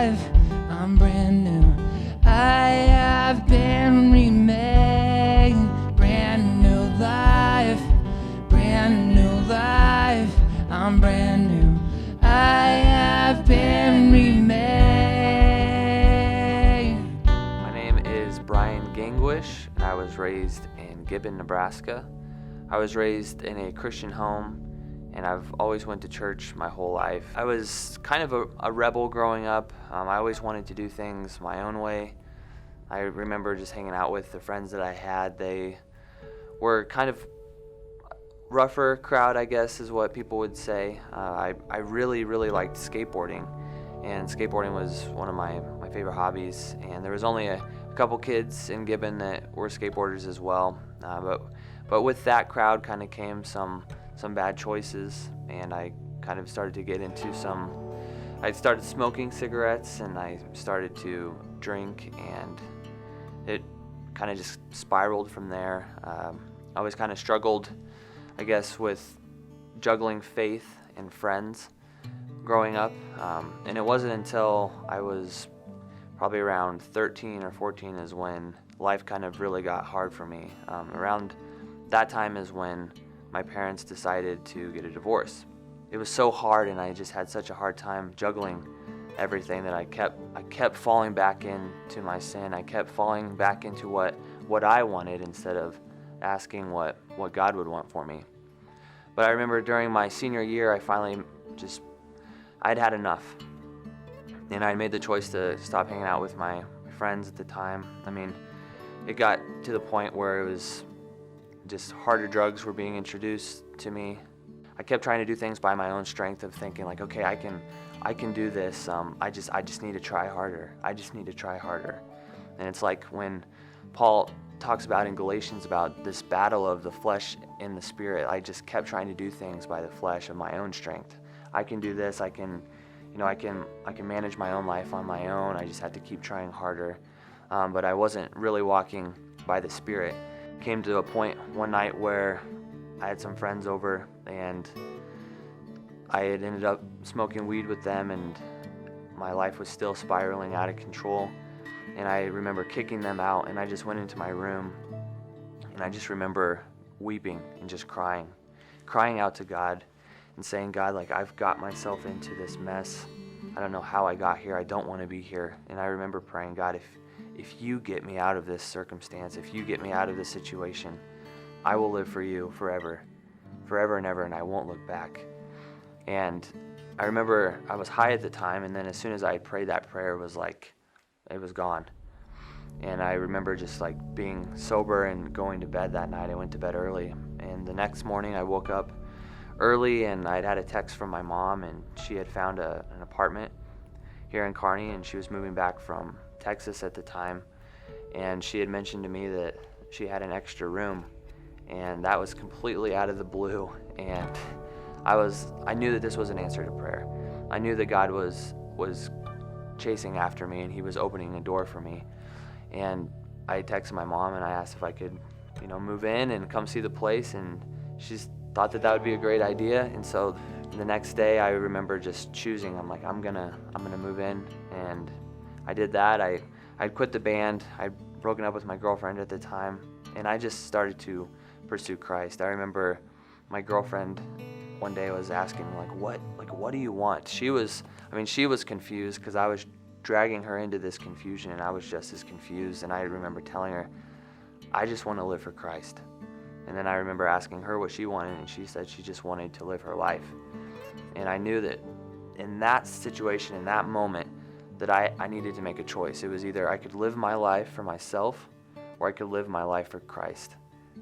life, I'm brand new. I have been remade. Brand new life, brand new life, I'm brand new. I have been remade. My name is Brian Gangwish, and I was raised in Gibbon, Nebraska. I was raised in a Christian home, and I've always went to church my whole life. I was kind of a rebel growing up. I always wanted to do things my own way. I remember just hanging out with the friends that I had. They were kind of rougher crowd, I guess is what people would say. I really liked skateboarding, and skateboarding was one of my favorite hobbies, and there was only a couple kids in Gibbon that were skateboarders as well, but with that crowd kind of came some bad choices, and I kind of started to get into I started smoking cigarettes, and I started to drink, and it kind of just spiraled from there. I always kind of struggled, I guess, with juggling faith and friends growing up, and it wasn't until I was probably around 13 or 14 is when life kind of really got hard for me. Around that time is when my parents decided to get a divorce. It was so hard, and I just had such a hard time juggling everything that I kept falling back into my sin. I kept falling back into what I wanted instead of asking what God would want for me. But I remember during my senior year, I finally I'd had enough. And I made the choice to stop hanging out with my friends at the time. I mean, it got to the point where it was just harder drugs were being introduced to me. I kept trying to do things by my own strength of thinking like, okay, I can do this. I just need to try harder. I just need to try harder. And it's like when Paul talks about in Galatians about this battle of the flesh and the spirit. I just kept trying to do things by the flesh of my own strength. I can do this. I can manage my own life on my own. I just had to keep trying harder. But I wasn't really walking by the Spirit. Came to a point one night where I had some friends over, and I had ended up smoking weed with them, and my life was still spiraling out of control. And I remember kicking them out, and I just went into my room, and I just remember weeping and just crying out to God and saying, God, like, I've got myself into this mess. I don't know how I got here. I don't want to be here. And I remember praying, God, if you get me out of this circumstance, if you get me out of this situation, I will live for you forever and ever, and I won't look back. And I remember I was high at the time, and then as soon as I prayed that prayer, it was gone. And I remember just like being sober and going to bed that night. I went to bed early, and the next morning I woke up early, and I'd had a text from my mom, and she had found an apartment here in Kearney, and she was moving back from Texas at the time, and she had mentioned to me that she had an extra room, and that was completely out of the blue. And I knew that this was an answer to prayer. I knew that God was chasing after me, and he was opening a door for me. And I texted my mom, and I asked if I could move in and come see the place, and she's thought that would be a great idea. And so the next day I remember just choosing, I'm like, I'm gonna move in. And I did that. I'd quit the band. I'd broken up with my girlfriend at the time, and I just started to pursue Christ. I remember my girlfriend one day was asking me, what do you want? She was confused because I was dragging her into this confusion, and I was just as confused. And I remember telling her, I just want to live for Christ. And then I remember asking her what she wanted, and she said she just wanted to live her life. And I knew that in that situation, in that moment, that I needed to make a choice. It was either I could live my life for myself, or I could live my life for Christ.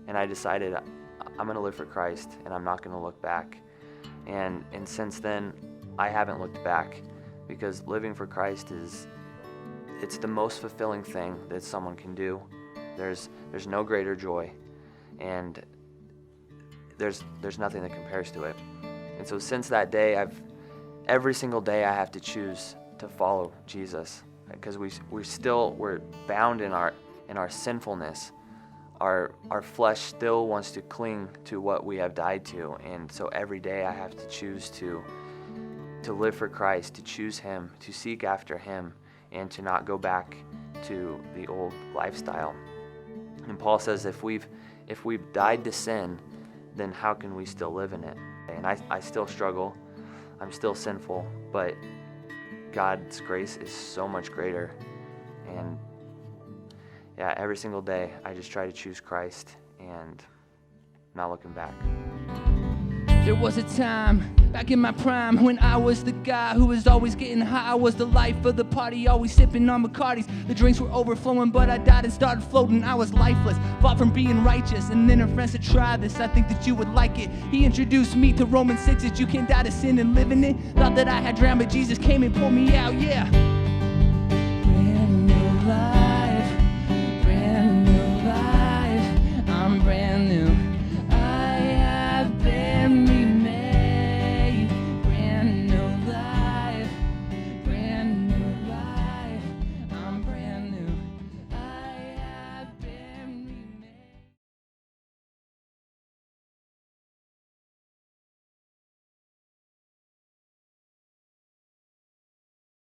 And I decided I'm going to live for Christ, and I'm not going to look back. And since then, I haven't looked back, because living for Christ it's the most fulfilling thing that someone can do. There's no greater joy, and there's nothing that compares to it. And so since that day, every single day I have to choose to follow Jesus, because we're bound in our sinfulness. Our flesh still wants to cling to what we have died to, and so every day I have to choose to to live for Christ, to choose Him, to seek after Him, and to not go back to the old lifestyle. And Paul says if we've died to sin, then how can we still live in it? And I still struggle. I'm still sinful, but God's grace is so much greater. And yeah, every single day I just try to choose Christ and not looking back. There was a time back in my prime when I was the guy who was always getting high. I was the life of the party, always sipping on Bacardis. The drinks were overflowing, but I died and started floating. I was lifeless, fought from being righteous. And then a friend said, try this, I think that you would like it. He introduced me to Romans 6, that you can't die to sin and live in it. Thought that I had drowned, but Jesus came and pulled me out, yeah.